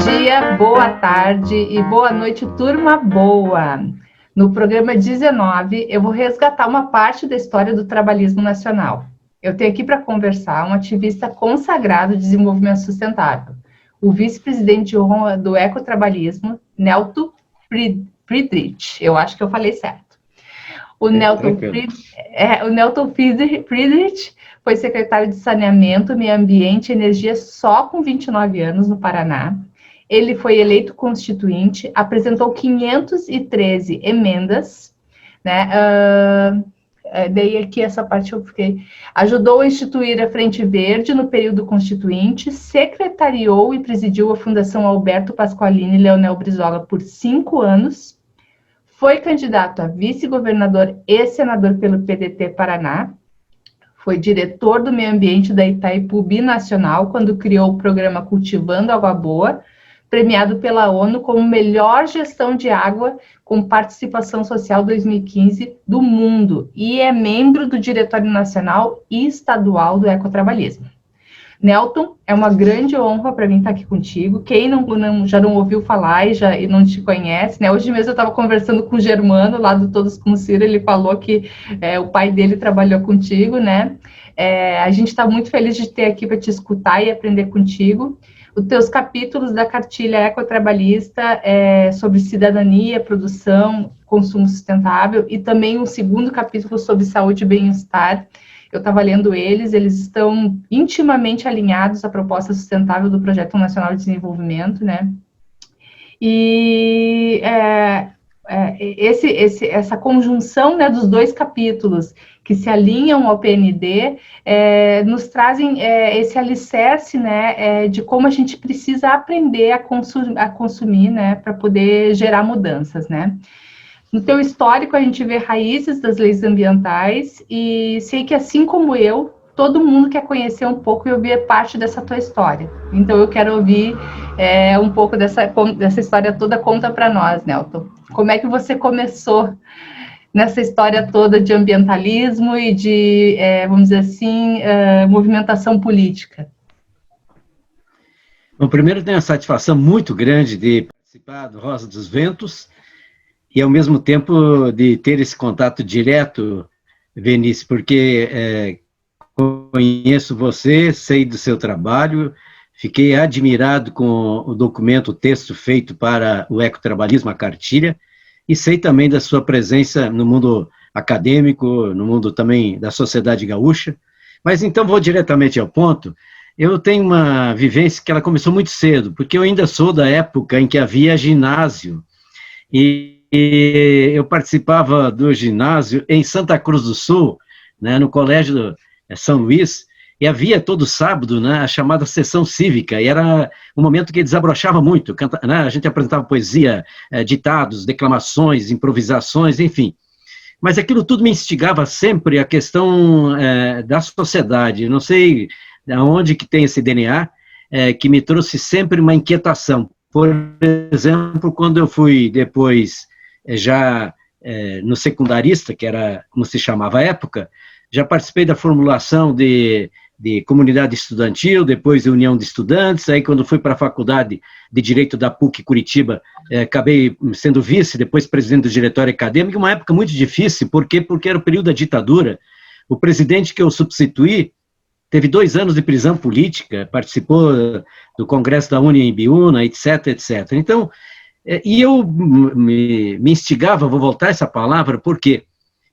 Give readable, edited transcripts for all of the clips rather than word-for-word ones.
dia, boa tarde e boa noite, turma boa. No programa 19, eu vou resgatar uma parte da história do trabalhismo nacional. Eu tenho aqui para conversar um ativista consagrado de desenvolvimento sustentável, o vice-presidente de honra do ecotrabalhismo, Nelton Friedrich. Eu acho que eu falei certo. O Nelton Friedrich foi secretário de Saneamento, Meio Ambiente e Energia só com 29 anos no Paraná. Ele foi eleito constituinte, apresentou 513 emendas, né? Daí aqui essa parte eu fiquei. Ajudou a instituir a Frente Verde no período constituinte, secretariou e presidiu a Fundação Alberto Pasqualini e Leonel Brizola por 5 anos, foi candidato a vice-governador e senador pelo PDT Paraná, foi diretor do meio ambiente da Itaipu Binacional quando criou o programa Cultivando Água Boa, premiado pela ONU como melhor gestão de água com participação social 2015 do mundo, e é membro do Diretório Nacional e Estadual do Ecotrabalhismo. Nelton, é uma grande honra para mim estar aqui contigo. Quem já não ouviu falar e não te conhece, né? Hoje mesmo eu estava conversando com o Germano, lá do Todos com Ciro, ele falou que o pai dele trabalhou contigo, né? A gente está muito feliz de ter aqui para te escutar e aprender contigo. Os teus capítulos da cartilha ecotrabalhista sobre cidadania, produção, consumo sustentável, e também um segundo capítulo sobre saúde e bem-estar. Eu estava lendo eles estão intimamente alinhados à proposta sustentável do Projeto Nacional de Desenvolvimento, né? E essa conjunção, né, dos dois capítulos que se alinham ao PND nos trazem esse alicerce, né, de como a gente precisa aprender a consumir, né, para poder gerar mudanças, né? No teu histórico, a gente vê raízes das leis ambientais e sei que, assim como eu, todo mundo quer conhecer um pouco e ouvir parte dessa tua história. Então, eu quero ouvir um pouco dessa história toda. Conta para nós, Nelton. Como é que você começou nessa história toda de ambientalismo e de, vamos dizer assim, movimentação política? Bom, primeiro, eu tenho uma satisfação muito grande de participar do Rosa dos Ventos, e, ao mesmo tempo, de ter esse contato direto, Venice, porque conheço você, sei do seu trabalho, fiquei admirado com o documento, o texto feito para o ecotrabalhismo, a cartilha, e sei também da sua presença no mundo acadêmico, no mundo também da sociedade gaúcha. Mas, então, vou diretamente ao ponto. Eu tenho uma vivência que ela começou muito cedo, porque eu ainda sou da época em que havia ginásio, e eu participava do ginásio em Santa Cruz do Sul, né, no Colégio São Luís, e havia todo sábado, né, a chamada sessão cívica, e era um momento que desabrochava muito, né, a gente apresentava poesia, ditados, declamações, improvisações, enfim. Mas aquilo tudo me instigava sempre a questão da sociedade, não sei aonde que tem esse DNA, que me trouxe sempre uma inquietação. Por exemplo, quando eu fui depois já no secundarista, que era como se chamava à época, já participei da formulação de comunidade estudantil, depois de união de estudantes, aí quando fui para a faculdade de Direito da PUC Curitiba, acabei sendo vice, depois presidente do diretório acadêmico, uma época muito difícil, porque era o período da ditadura. O presidente que eu substituí teve 2 anos de prisão política, participou do Congresso da União em Biúna, etc, etc. Então, e eu me instigava, vou voltar a essa palavra, porque,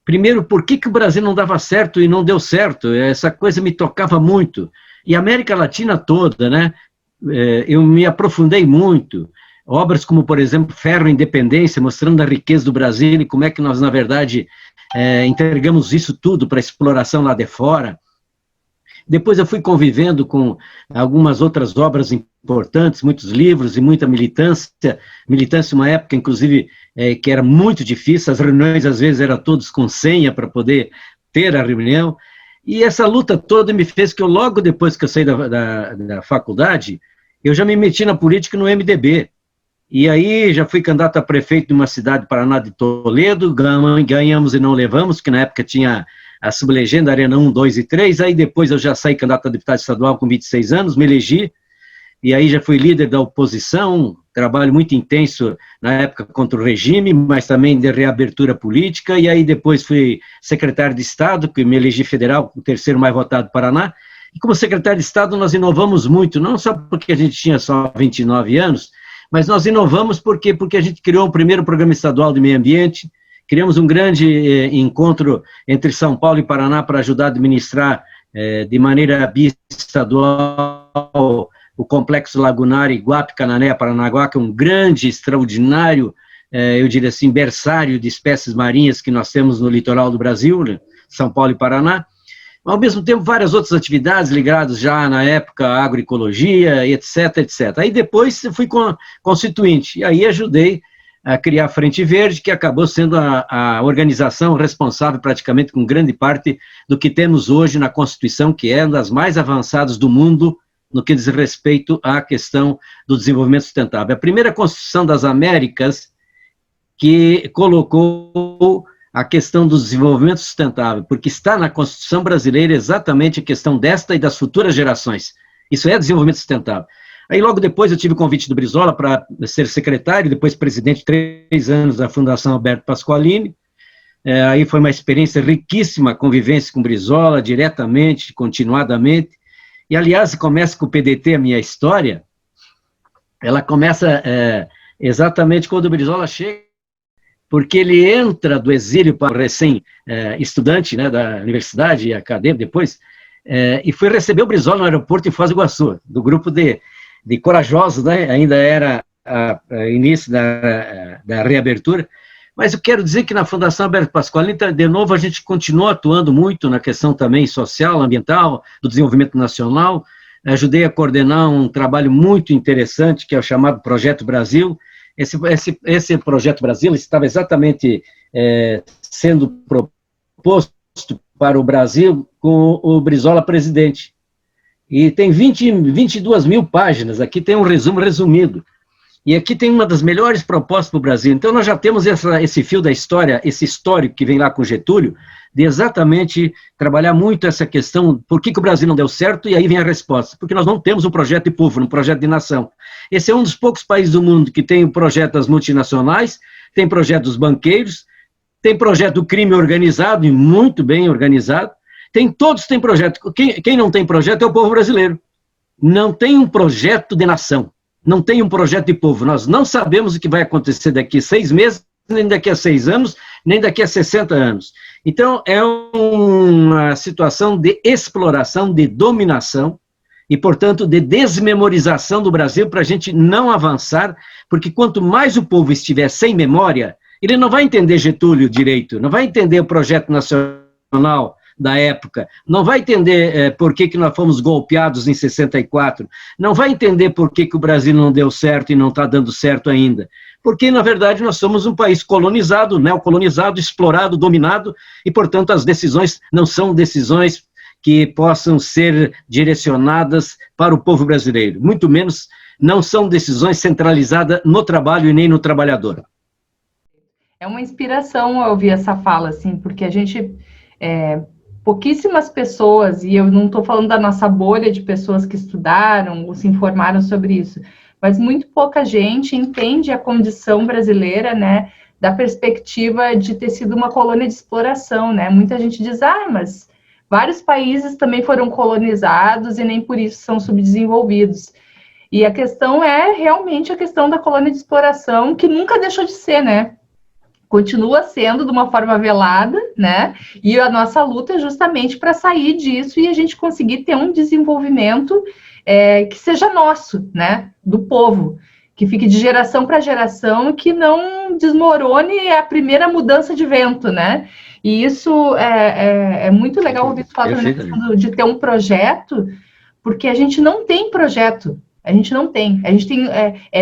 primeiro, por que o Brasil não dava certo e não deu certo? Essa coisa me tocava muito. E a América Latina toda, né? Eu me aprofundei muito. Obras como, por exemplo, Ferro e Independência, mostrando a riqueza do Brasil e como é que nós, na verdade, entregamos isso tudo para exploração lá de fora. Depois eu fui convivendo com algumas outras obras importantes, muitos livros e muita militância uma época, inclusive, que era muito difícil, as reuniões às vezes eram todos com senha para poder ter a reunião, e essa luta toda me fez que eu, logo depois que eu saí da faculdade, eu já me meti na política no MDB, e aí já fui candidato a prefeito de uma cidade do Paraná, de Toledo, ganhamos e não levamos, que na época tinha a sublegenda Arena 1, 2 e 3, aí depois eu já saí candidato a deputado estadual com 26 anos, me elegi, e aí já fui líder da oposição, trabalho muito intenso na época contra o regime, mas também de reabertura política, e aí depois fui secretário de Estado, que me elegi federal, o terceiro mais votado do Paraná, e como secretário de Estado nós inovamos muito, não só porque a gente tinha só 29 anos, mas nós inovamos porque a gente criou o primeiro programa estadual de meio ambiente, criamos um grande encontro entre São Paulo e Paraná para ajudar a administrar de maneira biestadual o Complexo Lagunar Iguape-Canané-Paranaguá, que é um grande, extraordinário, eu diria assim, berçário de espécies marinhas que nós temos no litoral do Brasil, né, São Paulo e Paraná. Ao mesmo tempo, várias outras atividades ligadas já na época à agroecologia, etc, etc. Aí depois fui constituinte, e aí ajudei a criar a Frente Verde, que acabou sendo a organização responsável praticamente com grande parte do que temos hoje na Constituição, que é uma das mais avançadas do mundo no que diz respeito à questão do desenvolvimento sustentável. A primeira Constituição das Américas que colocou a questão do desenvolvimento sustentável, porque está na Constituição brasileira exatamente a questão desta e das futuras gerações. Isso é desenvolvimento sustentável. Aí logo depois eu tive o convite do Brizola para ser secretário, depois presidente 3 anos da Fundação Alberto Pasqualini. Aí foi uma experiência riquíssima, a convivência com o Brizola, diretamente, continuadamente. E, aliás, começa com o PDT, a minha história, ela começa exatamente quando o Brizola chega, porque ele entra do exílio para recém-estudante, né, da universidade e acadêmico depois, e foi receber o Brizola no aeroporto em Foz do Iguaçu, do grupo de corajosos, né, ainda era início da reabertura. Mas eu quero dizer que na Fundação Alberto Pasqualini, de novo, a gente continua atuando muito na questão também social, ambiental, do desenvolvimento nacional. Ajudei a coordenar um trabalho muito interessante, que é o chamado Projeto Brasil. Esse Projeto Brasil estava exatamente sendo proposto para o Brasil com o Brizola presidente. E tem 22 mil páginas, aqui tem um resumo resumido. E aqui tem uma das melhores propostas para o Brasil. Então, nós já temos esse fio da história, esse histórico que vem lá com Getúlio, de exatamente trabalhar muito essa questão, por que o Brasil não deu certo, e aí vem a resposta. Porque nós não temos um projeto de povo, um projeto de nação. Esse é um dos poucos países do mundo que tem o projeto das multinacionais, tem projeto dos banqueiros, tem projeto do crime organizado, e muito bem organizado, todos têm projeto. Quem não tem projeto é o povo brasileiro. Não tem um projeto de nação. Não tem um projeto de povo. Nós não sabemos o que vai acontecer daqui a 6 meses, nem daqui a 6 anos, nem daqui a 60 anos. Então, é uma situação de exploração, de dominação, e, portanto, de desmemorização do Brasil para a gente não avançar, porque quanto mais o povo estiver sem memória, ele não vai entender Getúlio direito, não vai entender o projeto nacional da época, não vai entender por que nós fomos golpeados em 64, não vai entender por que o Brasil não deu certo e não está dando certo ainda, porque, na verdade, nós somos um país colonizado, neocolonizado, explorado, dominado, e, portanto, as decisões não são decisões que possam ser direcionadas para o povo brasileiro, muito menos não são decisões centralizadas no trabalho e nem no trabalhador. É uma inspiração ouvir essa fala, assim, porque a gente... pouquíssimas pessoas, e eu não estou falando da nossa bolha de pessoas que estudaram ou se informaram sobre isso, mas muito pouca gente entende a condição brasileira, né, da perspectiva de ter sido uma colônia de exploração, né? Muita gente diz, mas vários países também foram colonizados e nem por isso são subdesenvolvidos. E a questão é realmente a questão da colônia de exploração, que nunca deixou de ser, né? Continua sendo de uma forma velada, né? E a nossa luta é justamente para sair disso e a gente conseguir ter um desenvolvimento que seja nosso, né? Do povo, que fique de geração para geração e que não desmorone a primeira mudança de vento, né? E isso é muito legal ouvir falar de ter um projeto, porque a gente não tem projeto, a gente tem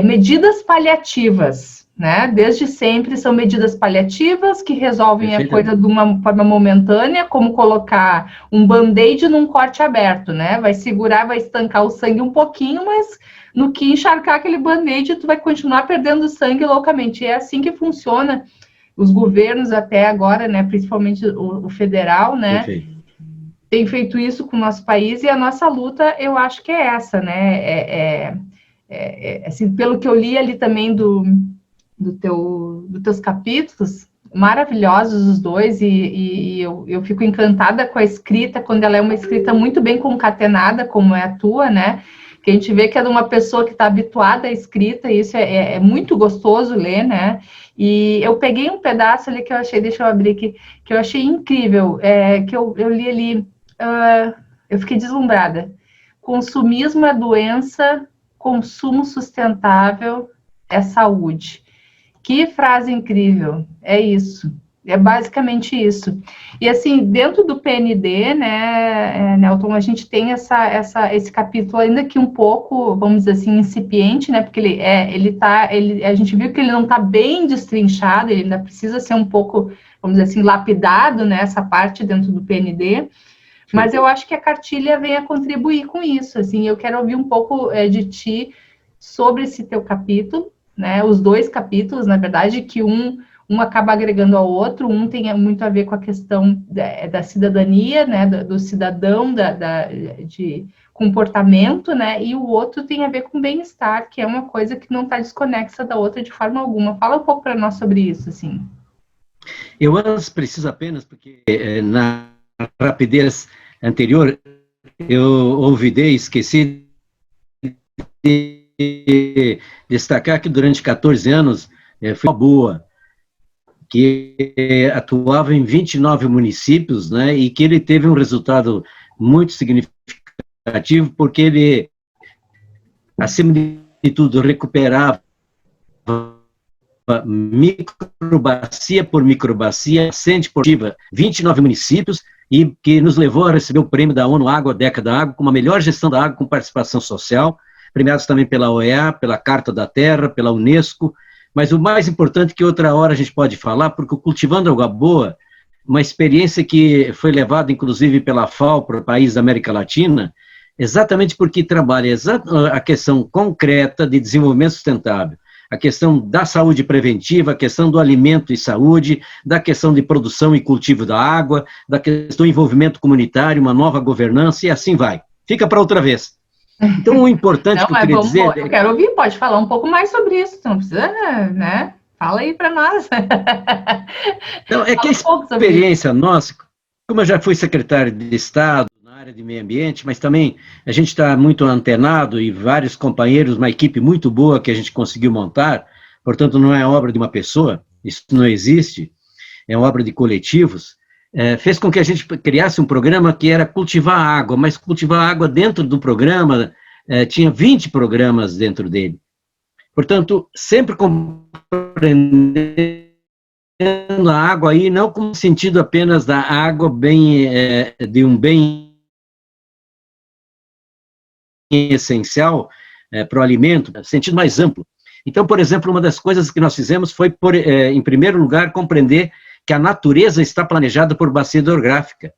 medidas paliativas, né? Desde sempre são medidas paliativas que resolvem a coisa de uma forma momentânea, como colocar um band-aid num corte aberto, né? Vai segurar, vai estancar o sangue um pouquinho, mas no que encharcar aquele band-aid, tu vai continuar perdendo sangue loucamente. E é assim que funciona os governos até agora, né? Principalmente o federal, né? Tem feito isso com o nosso país, e a nossa luta, eu acho que é essa, né? assim, pelo que eu li ali também dos teus capítulos, maravilhosos os dois, e eu fico encantada com a escrita, quando ela é uma escrita muito bem concatenada, como é a tua, né? Que a gente vê que é de uma pessoa que está habituada à escrita, e isso é muito gostoso ler, né? E eu peguei um pedaço ali que eu achei, deixa eu abrir aqui, que eu achei incrível, que eu li ali, eu fiquei deslumbrada. Consumismo é doença, consumo sustentável é saúde. Que frase incrível, é isso, é basicamente isso. E assim, dentro do PND, né, Nelton, a gente tem esse capítulo ainda que um pouco, vamos dizer assim, incipiente, né, porque a gente viu que ele não está bem destrinchado, ele ainda precisa ser um pouco, vamos dizer assim, lapidado, né, essa parte dentro do PND, mas eu acho que a cartilha vem a contribuir com isso, assim, eu quero ouvir um pouco de ti sobre esse teu capítulo, né, os dois capítulos, na verdade, que um acaba agregando ao outro, um tem muito a ver com a questão da cidadania, né, do cidadão, de comportamento, né, e o outro tem a ver com bem-estar, que é uma coisa que não está desconexa da outra de forma alguma. Fala um pouco para nós sobre isso, assim. Eu antes preciso apenas, porque na rapidez anterior, eu olvidei, esqueci de destacar que durante 14 anos foi uma boa, que atuava em 29 municípios, né, e que ele teve um resultado muito significativo, porque ele, acima de tudo, recuperava microbacia por microbacia, nascente por 29 municípios, e que nos levou a receber o prêmio da ONU Água, Década da Água, com uma melhor gestão da água com participação social, premiados também pela OEA, pela Carta da Terra, pela Unesco, mas o mais importante que outra hora a gente pode falar, porque o Cultivando Água Boa, uma experiência que foi levada inclusive pela FAO para o país da América Latina, exatamente porque trabalha a questão concreta de desenvolvimento sustentável, a questão da saúde preventiva, a questão do alimento e saúde, da questão de produção e cultivo da água, da questão do envolvimento comunitário, uma nova governança, e assim vai. Fica para outra vez. Então, o importante não, que eu queria dizer... Eu quero ouvir, pode falar um pouco mais sobre isso, não precisa, né? Fala aí para nós. Não, é que a experiência nossa, como eu já fui secretário de Estado na área de meio ambiente, mas também a gente está muito antenado e vários companheiros, uma equipe muito boa que a gente conseguiu montar, portanto não é obra de uma pessoa, isso não existe, é uma obra de coletivos, fez com que a gente criasse um programa que era cultivar água, mas cultivar água dentro do programa, tinha 20 programas dentro dele. Portanto, sempre compreendendo a água aí, não como sentido apenas da água de um bem essencial para o alimento, sentido mais amplo. Então, por exemplo, uma das coisas que nós fizemos foi, em primeiro lugar, compreender que a natureza está planejada por bacia hidrográfica.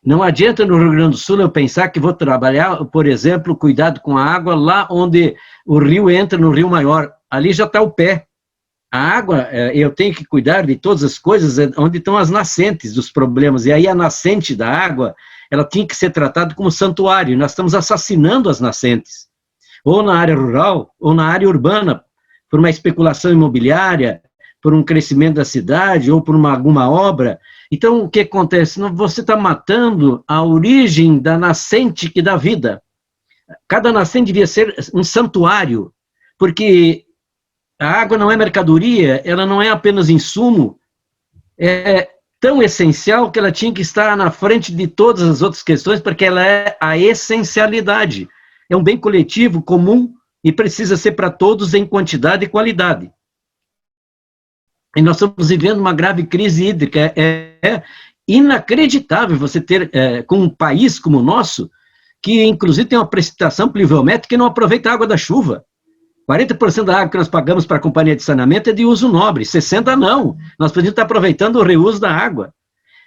Não adianta no Rio Grande do Sul eu pensar que vou trabalhar, por exemplo, cuidado com a água lá onde o rio entra no rio maior. Ali já está o pé. A água, eu tenho que cuidar de todas as coisas onde estão as nascentes dos problemas. E aí a nascente da água, ela tinha que ser tratada como santuário. Nós estamos assassinando as nascentes. Ou na área rural, ou na área urbana, por uma especulação imobiliária, por um crescimento da cidade, ou por alguma obra. Então, o que acontece? Você está matando a origem da nascente que dá vida. Cada nascente devia ser um santuário, porque a água não é mercadoria, ela não é apenas insumo, é tão essencial que ela tinha que estar na frente de todas as outras questões, porque ela é a essencialidade. É um bem coletivo, comum, e precisa ser para todos em quantidade e qualidade. E nós estamos vivendo uma grave crise hídrica. É inacreditável você ter, com um país como o nosso, que inclusive tem uma precipitação pluviométrica que não aproveita a água da chuva. 40% da água que nós pagamos para a companhia de saneamento é de uso nobre, 60% não. Nós podemos estar aproveitando o reuso da água.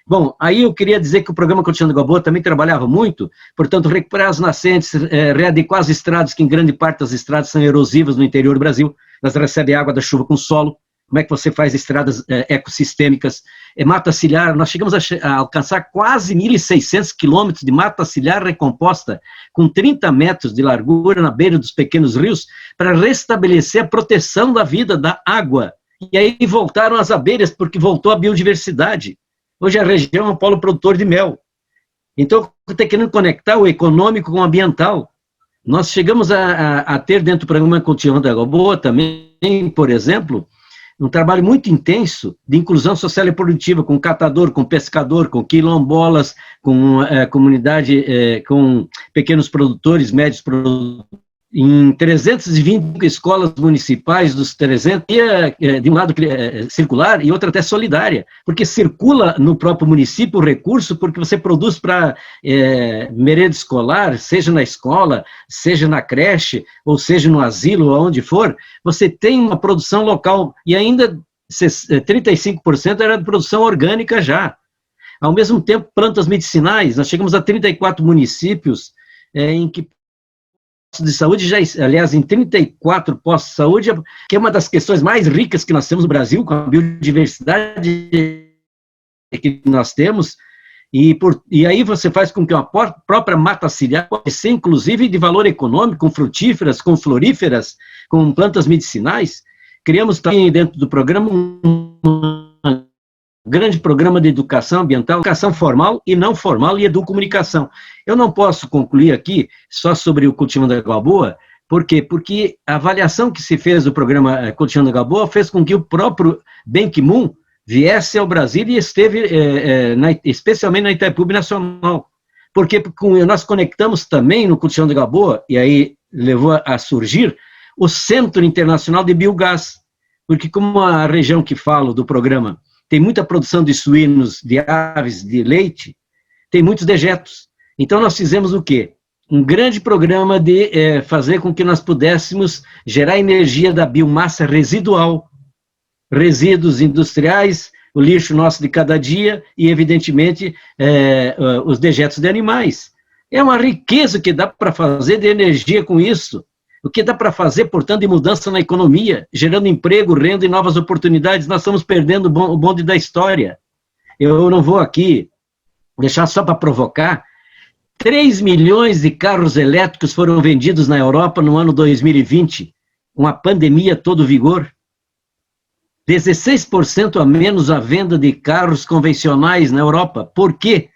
Bom, aí eu queria dizer que o programa Cultivando Água Boa também trabalhava muito, portanto, recuperar as nascentes, readequar as estradas, que em grande parte das estradas são erosivas no interior do Brasil, elas recebem água da chuva com solo, como é que você faz estradas ecossistêmicas, mata ciliar, nós chegamos a alcançar quase 1.600 quilômetros de mata ciliar recomposta, com 30 metros de largura na beira dos pequenos rios, para restabelecer a proteção da vida, da água. E aí voltaram as abelhas, porque voltou a biodiversidade. Hoje a região é um polo produtor de mel. Então, está querendo conectar o econômico com o ambiental. Nós chegamos a ter dentro do programa Cultivando Água Boa também, por exemplo, um trabalho muito intenso de inclusão social e produtiva, com catador, com pescador, com quilombolas, com comunidade, com pequenos produtores, médios produtores, em 325 escolas municipais dos 300, de um lado circular e outra até solidária, porque circula no próprio município o recurso, porque você produz para merenda escolar, seja na escola, seja na creche, ou seja no asilo, ou onde for, você tem uma produção local, e ainda 35% era de produção orgânica já. Ao mesmo tempo, plantas medicinais, nós chegamos a 34 municípios em que de saúde, aliás, em 34 postos de saúde, que é uma das questões mais ricas que nós temos no Brasil, com a biodiversidade que nós temos, e aí você faz com que uma própria mata ciliar pode ser, inclusive, de valor econômico, com frutíferas, com floríferas, com plantas medicinais. Criamos também, dentro do programa, um grande programa de educação ambiental, educação formal e não formal e educomunicação. Eu não posso concluir aqui só sobre o Cultivando Água Boa, por quê? Porque a avaliação que se fez do programa Cultivando Água Boa fez com que o próprio Ban Ki-moon viesse ao Brasil e esteve, especialmente na Itaipu Nacional. Porque nós conectamos também no Cultivando Água Boa, e aí levou a surgir, o Centro Internacional de Biogás. Porque como a região que falo do programa tem muita produção de suínos, de aves, de leite, tem muitos dejetos. Então, nós fizemos o quê? Um grande programa de fazer com que nós pudéssemos gerar energia da biomassa residual, resíduos industriais, o lixo nosso de cada dia e, evidentemente, os dejetos de animais. É uma riqueza que dá para fazer de energia com isso. O que dá para fazer, portanto, de mudança na economia, gerando emprego, renda e novas oportunidades. Nós estamos perdendo o bonde da história. Eu não vou aqui deixar só para provocar. 3 milhões de carros elétricos foram vendidos na Europa no ano 2020, com a pandemia a todo vigor. 16% a menos a venda de carros convencionais na Europa. Por quê?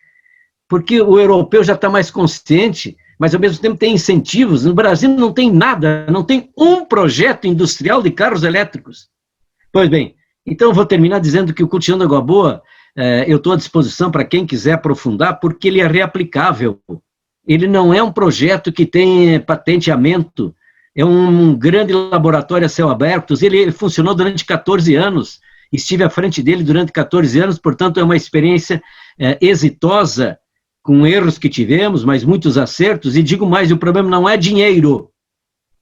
Porque o europeu já está mais consciente, mas ao mesmo tempo tem incentivos. No Brasil não tem nada, não tem um projeto industrial de carros elétricos. Pois bem, então eu vou terminar dizendo que o Cultivando Água Boa, eu estou à disposição para quem quiser aprofundar, porque ele é reaplicável. Ele não é um projeto que tem patenteamento, é um grande laboratório a céu aberto, ele funcionou durante 14 anos, estive à frente dele durante 14 anos, portanto é uma experiência exitosa, com erros que tivemos, mas muitos acertos, e digo mais, o problema não é dinheiro,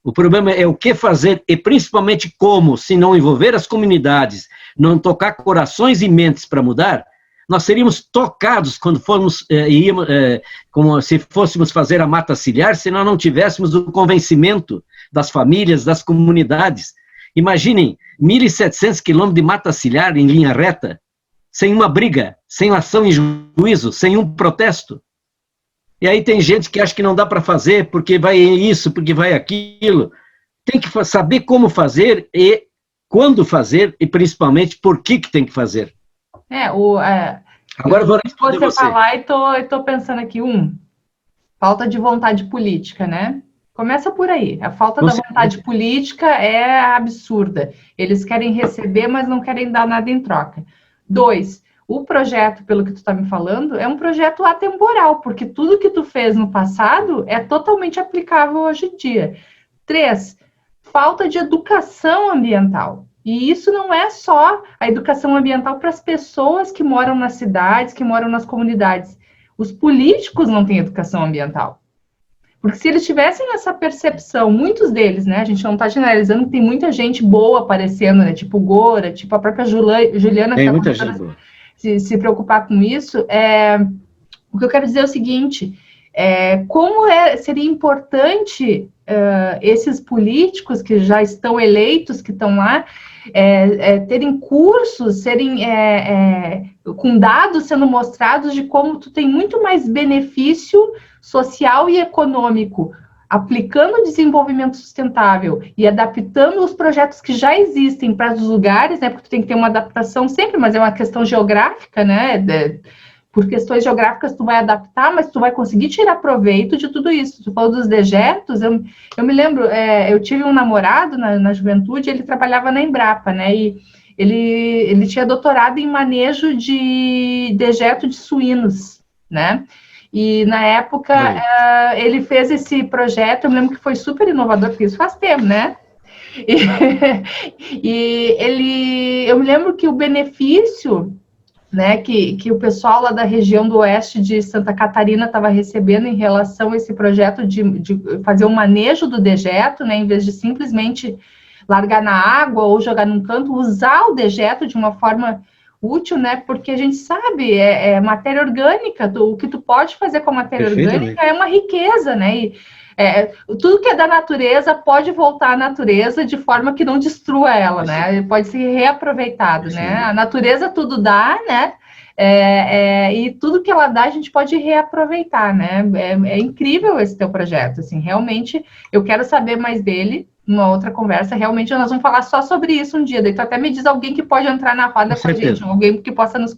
o problema é o que fazer, e principalmente como, se não envolver as comunidades, não tocar corações e mentes para mudar, nós seríamos tocados quando formos, como se fôssemos fazer a mata ciliar, se nós não tivéssemos o convencimento das famílias, das comunidades. Imaginem, 1.700 quilômetros de mata ciliar em linha reta, sem uma briga, sem ação em juízo, sem um protesto. E aí tem gente que acha que não dá para fazer, porque vai isso, porque vai aquilo. Tem que saber como fazer e quando fazer, e principalmente por que tem que fazer. Agora vou responder você falar e tô pensando aqui, falta de vontade política, né? Começa por aí. A falta da vontade política é absurda. Eles querem receber, mas não querem dar nada em troca. 2, o projeto, pelo que tu está me falando, é um projeto atemporal, porque tudo que tu fez no passado é totalmente aplicável hoje em dia. 3, falta de educação ambiental. E isso não é só a educação ambiental para as pessoas que moram nas cidades, que moram nas comunidades. Os políticos não têm educação ambiental. Porque se eles tivessem essa percepção, muitos deles, né? A gente não está generalizando que tem muita gente boa aparecendo, né? Tipo Gora, tipo a própria Juliana. Tem muita gente boa. Se preocupar com isso. O que eu quero dizer é o seguinte, Como seria importante esses políticos que já estão eleitos, que estão lá, terem cursos, serem com dados sendo mostrados de como tu tem muito mais benefício social e econômico aplicando o desenvolvimento sustentável e adaptando os projetos que já existem para os lugares, né? Porque tu tem que ter uma adaptação sempre, mas é uma questão geográfica, né? Por questões geográficas tu vai adaptar, mas tu vai conseguir tirar proveito de tudo isso. Tu falou dos dejetos, eu me lembro, eu tive um namorado na juventude, ele trabalhava na Embrapa, né? E ele tinha doutorado em manejo de dejeto de suínos, né? E na época ele fez esse projeto, eu me lembro que foi super inovador, porque isso faz tempo, né? Eu me lembro que o benefício, né, que o pessoal lá da região do oeste de Santa Catarina estava recebendo em relação a esse projeto de fazer um manejo do dejeto, né, em vez de simplesmente largar na água ou jogar num canto, usar o dejeto de uma forma útil, né, porque a gente sabe, matéria orgânica, o que tu pode fazer com a matéria orgânica é uma riqueza, né, e tudo que é da natureza pode voltar à natureza de forma que não destrua ela, né? Pode ser reaproveitado, né? A natureza tudo dá, né? E tudo que ela dá a gente pode reaproveitar, né? É incrível esse teu projeto, assim, realmente eu quero saber mais dele numa outra conversa, realmente nós vamos falar só sobre isso um dia, daí tu até me diz alguém que pode entrar na roda com a gente, alguém que possa nos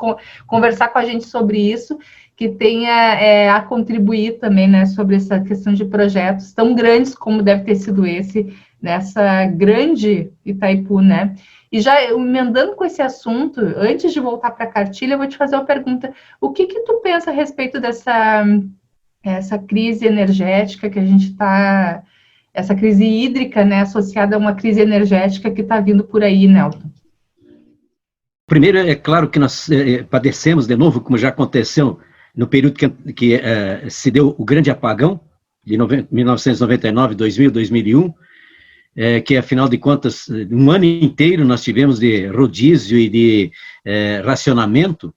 conversar com a gente sobre isso, que tenha a contribuir também, né, sobre essa questão de projetos tão grandes como deve ter sido esse, nessa grande Itaipu, né? E já emendando com esse assunto, antes de voltar para a cartilha, eu vou te fazer uma pergunta. O que tu pensa a respeito essa crise energética que a gente está... Essa crise hídrica, né, associada a uma crise energética que está vindo por aí, Nelton? Primeiro, é claro que nós padecemos de novo, como já aconteceu no período que se deu o grande apagão, de 1999, 2000, 2001, que, afinal de contas, um ano inteiro nós tivemos de rodízio e de racionamento.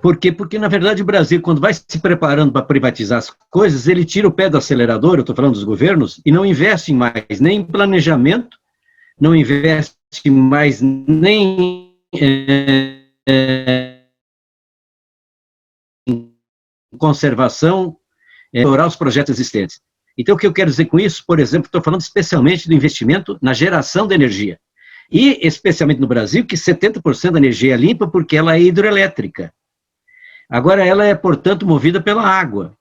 Por quê? Porque, na verdade, o Brasil, quando vai se preparando para privatizar as coisas, ele tira o pé do acelerador, eu estou falando dos governos, e não investe mais nem em planejamento, não investe mais nem conservação, melhorar os projetos existentes. Então, o que eu quero dizer com isso? Por exemplo, estou falando especialmente do investimento na geração de energia. E, especialmente no Brasil, que 70% da energia é limpa porque ela é hidroelétrica. Agora, ela é, portanto, movida pela água.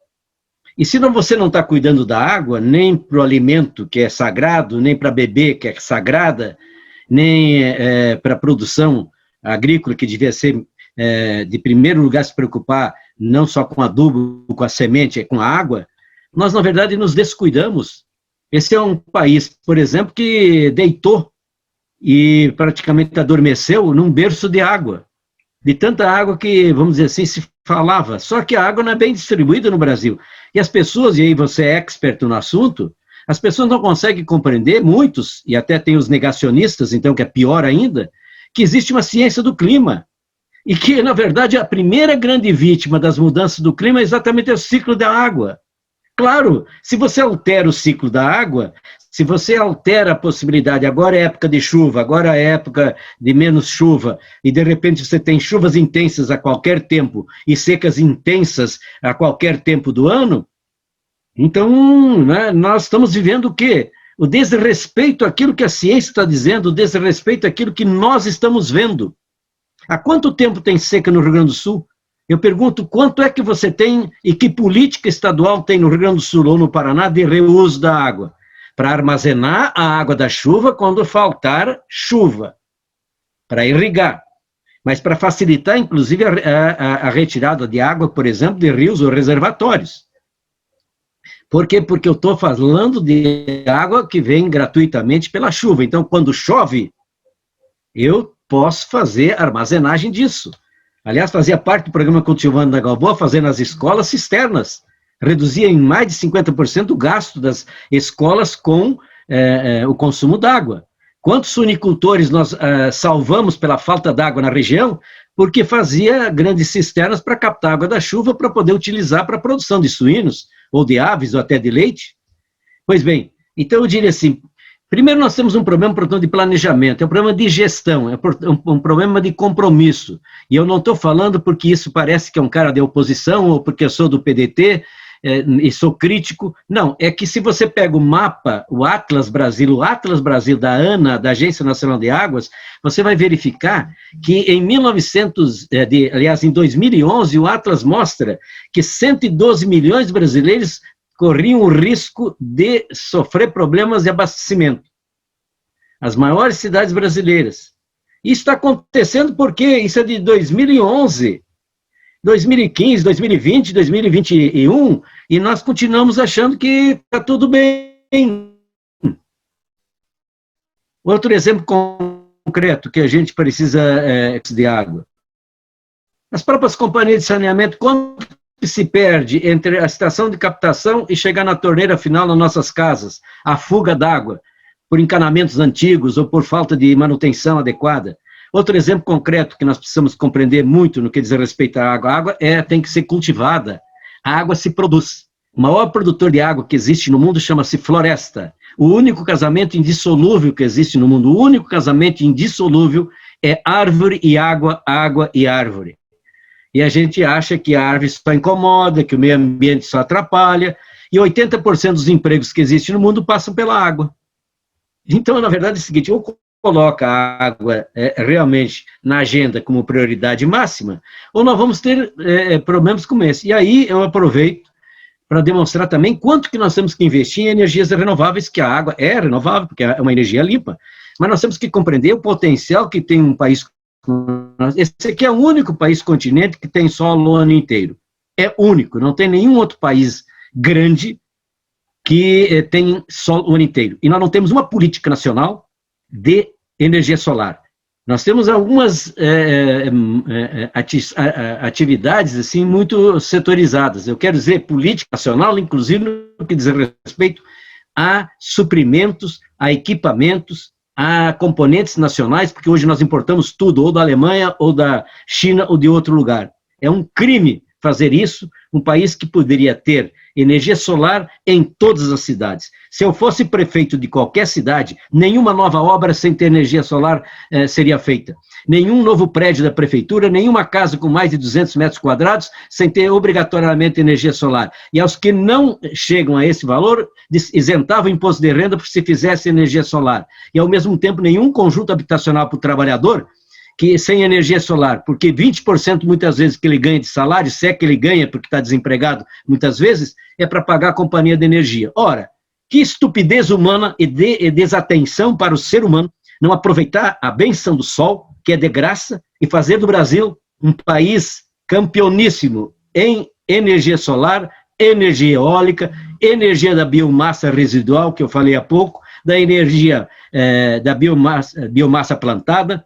E se você não está cuidando da água, nem para o alimento, que é sagrado, nem para beber, que é sagrada, nem para a produção agrícola, que devia ser, de primeiro lugar, se preocupar não só com adubo, com a semente, com a água, nós, na verdade, nos descuidamos. Esse é um país, por exemplo, que deitou e praticamente adormeceu num berço de água. De tanta água que, vamos dizer assim, se falava. Só que a água não é bem distribuída no Brasil. E as pessoas, e aí você é expert no assunto, as pessoas não conseguem compreender, muitos, e até tem os negacionistas, então, que é pior ainda, que existe uma ciência do clima. E que, na verdade, a primeira grande vítima das mudanças do clima é exatamente o ciclo da água. Claro, se você altera o ciclo da água, se você altera a possibilidade, agora é época de chuva, agora é época de menos chuva, e de repente você tem chuvas intensas a qualquer tempo e secas intensas a qualquer tempo do ano, então, né, nós estamos vivendo o quê? O desrespeito àquilo que a ciência está dizendo, o desrespeito àquilo que nós estamos vendo. Há quanto tempo tem seca no Rio Grande do Sul? Eu pergunto, quanto é que você tem e que política estadual tem no Rio Grande do Sul ou no Paraná de reuso da água? Para armazenar a água da chuva quando faltar chuva, para irrigar, mas para facilitar, inclusive, a retirada de água, por exemplo, de rios ou reservatórios. Por quê? Porque eu estou falando de água que vem gratuitamente pela chuva. Então, quando chove, eu posso fazer armazenagem disso. Aliás, fazia parte do programa Cultivando da Galboa, fazer nas escolas cisternas. Reduzia em mais de 50% o gasto das escolas com o consumo d'água. Quantos sunicultores nós salvamos pela falta d'água na região? porque fazia grandes cisternas para captar água da chuva para poder utilizar para a produção de suínos, ou de aves, ou até de leite. Pois bem, então eu diria assim, primeiro nós temos um problema, portanto, de planejamento, é um problema de gestão, é um problema de compromisso, e eu não estou falando porque isso parece que é um cara de oposição, ou porque eu sou do PDT, e sou crítico, não, é que se você pega o mapa, o Atlas Brasil da ANA, da Agência Nacional de Águas, você vai verificar que em em 2011, o Atlas mostra que 112 milhões de brasileiros corriam o risco de sofrer problemas de abastecimento. As maiores cidades brasileiras. Isso está acontecendo porque isso é de 2011, 2015, 2020, 2021, e nós continuamos achando que está tudo bem. Outro exemplo concreto que a gente precisa de água. As próprias companhias de saneamento, quanto se perde entre a estação de captação e chegar na torneira final nas nossas casas, a fuga d'água, por encanamentos antigos ou por falta de manutenção adequada. Outro exemplo concreto que nós precisamos compreender muito no que diz respeito à água. A água tem que ser cultivada, a água se produz. O maior produtor de água que existe no mundo chama-se floresta. O único casamento indissolúvel que existe no mundo, o único casamento indissolúvel é árvore e água, água e árvore. E a gente acha que a árvore só incomoda, que o meio ambiente só atrapalha, e 80% dos empregos que existem no mundo passam pela água. Então, na verdade, é o seguinte, ou coloca a água realmente na agenda como prioridade máxima, ou nós vamos ter problemas como esse. E aí eu aproveito para demonstrar também quanto que nós temos que investir em energias renováveis, que a água é renovável, porque é uma energia limpa, mas nós temos que compreender o potencial que tem um país como nós. Esse aqui é o único país continente que tem sol o ano inteiro. É único, não tem nenhum outro país grande que tem sol o ano inteiro. E nós não temos uma política nacional de energia solar. Nós temos algumas atividades assim, muito setorizadas. Eu quero dizer política nacional, inclusive no que diz respeito a suprimentos, a equipamentos, a componentes nacionais, porque hoje nós importamos tudo, ou da Alemanha, ou da China, ou de outro lugar. É um crime fazer isso, um país que poderia ter energia solar em todas as cidades. Se eu fosse prefeito de qualquer cidade, nenhuma nova obra sem ter energia solar seria feita. Nenhum novo prédio da prefeitura, nenhuma casa com mais de 200 metros quadrados sem ter obrigatoriamente energia solar. E aos que não chegam a esse valor, isentavam o imposto de renda por se fizesse energia solar. E ao mesmo tempo, nenhum conjunto habitacional para o trabalhador que sem energia solar, porque 20% muitas vezes que ele ganha de salário, se é que ele ganha porque está desempregado muitas vezes, é para pagar a companhia de energia. Ora, que estupidez humana e desatenção para o ser humano não aproveitar a benção do sol, que é de graça, e fazer do Brasil um país campeoníssimo em energia solar, energia eólica, energia da biomassa residual, que eu falei há pouco, da energia da biomassa plantada,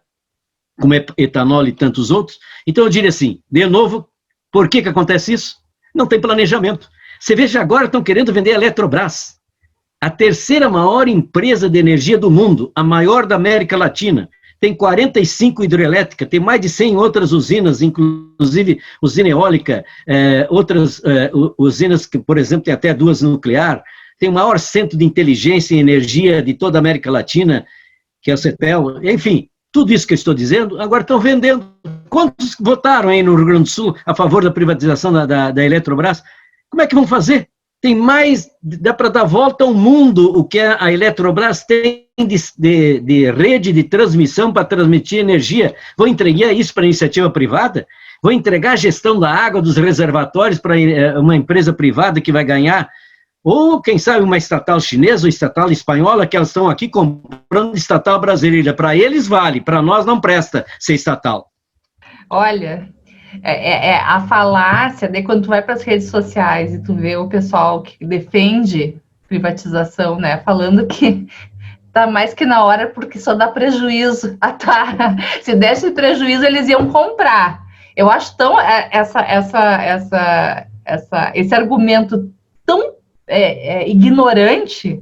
como etanol e tantos outros. Então eu diria assim, de novo, por que acontece isso? Não tem planejamento. Você veja, agora estão querendo vender a Eletrobras, a terceira maior empresa de energia do mundo, a maior da América Latina, tem 45 hidrelétricas, tem mais de 100 outras usinas, inclusive usina eólica, outras usinas que, por exemplo, tem até 2 nuclear, tem o maior centro de inteligência e energia de toda a América Latina, que é o CEPEL, enfim, tudo isso que eu estou dizendo, agora estão vendendo. Quantos votaram aí no Rio Grande do Sul a favor da privatização da Eletrobras? Como é que vão fazer? Tem mais, dá para dar volta ao mundo o que a Eletrobras tem de rede de transmissão para transmitir energia. Vão entregar isso para a iniciativa privada? Vão entregar a gestão da água dos reservatórios para uma empresa privada que vai ganhar? Ou, quem sabe, uma estatal chinesa ou estatal espanhola, que elas estão aqui comprando estatal brasileira. Para eles vale, para nós não presta ser estatal. Olha, a falácia, daí quando tu vai para as redes sociais e tu vê o pessoal que defende privatização, né, falando que tá mais que na hora porque só dá prejuízo. Se desse prejuízo, eles iam comprar. Eu acho tão esse argumento tão ignorante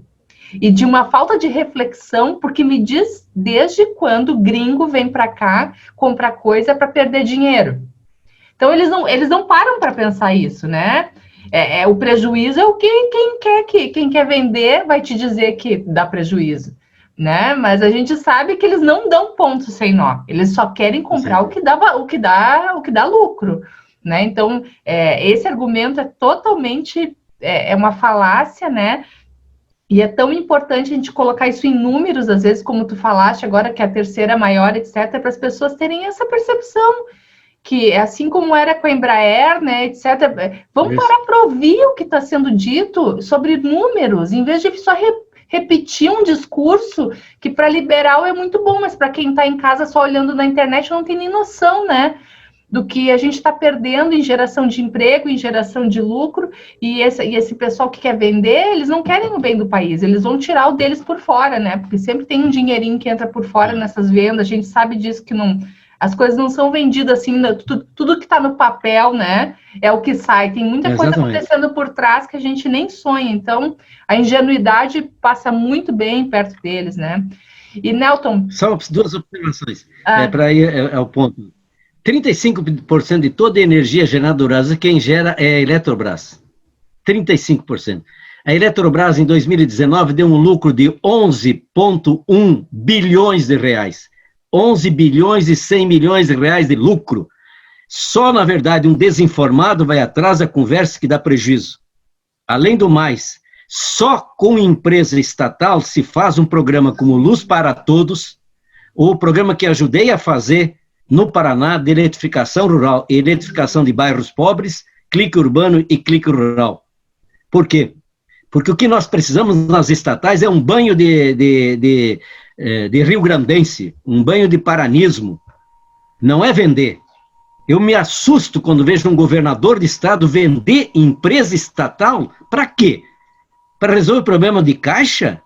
e de uma falta de reflexão, porque me diz desde quando o gringo vem para cá comprar coisa para perder dinheiro. Então, eles não param para pensar isso, né? O prejuízo é o que quem quer vender vai te dizer que dá prejuízo, né? Mas a gente sabe que eles não dão ponto sem nó. Eles só querem comprar o que dá lucro, né? Então, esse argumento é totalmente uma falácia, né? E é tão importante a gente colocar isso em números, às vezes, como tu falaste agora, que é a terceira maior, etc., para as pessoas terem essa percepção, que assim como era com a Embraer, né, etc., vamos parar para ouvir o que está sendo dito sobre números, em vez de só repetir um discurso que para liberal é muito bom, mas para quem está em casa só olhando na internet não tem nem noção, né, do que a gente está perdendo em geração de emprego, em geração de lucro, e esse pessoal que quer vender, eles não querem o bem do país, eles vão tirar o deles por fora, né, porque sempre tem um dinheirinho que entra por fora nessas vendas, a gente sabe disso, que não... As coisas não são vendidas assim, tudo que está no papel, né, é o que sai. Tem muita coisa acontecendo por trás que a gente nem sonha. Então, a ingenuidade passa muito bem perto deles, né? E, Nelton... Só duas observações, para ir ao ponto. 35% de toda a energia gerada no Brasil, quem gera é a Eletrobras. 35%. A Eletrobras, em 2019, deu um lucro de 11,1 bilhões de reais. 11 bilhões e 100 milhões de reais de lucro. Só, na verdade, um desinformado vai atrás da conversa que dá prejuízo. Além do mais, só com empresa estatal se faz um programa como Luz para Todos, ou o programa que ajudei a fazer no Paraná de eletrificação rural e eletrificação de bairros pobres, clique urbano e clique rural. Por quê? Porque o que nós precisamos nas estatais é um banho de rio-grandense, um banho de paranismo, não é vender. Eu me assusto quando vejo um governador de estado vender empresa estatal, para quê? Para resolver o problema de caixa?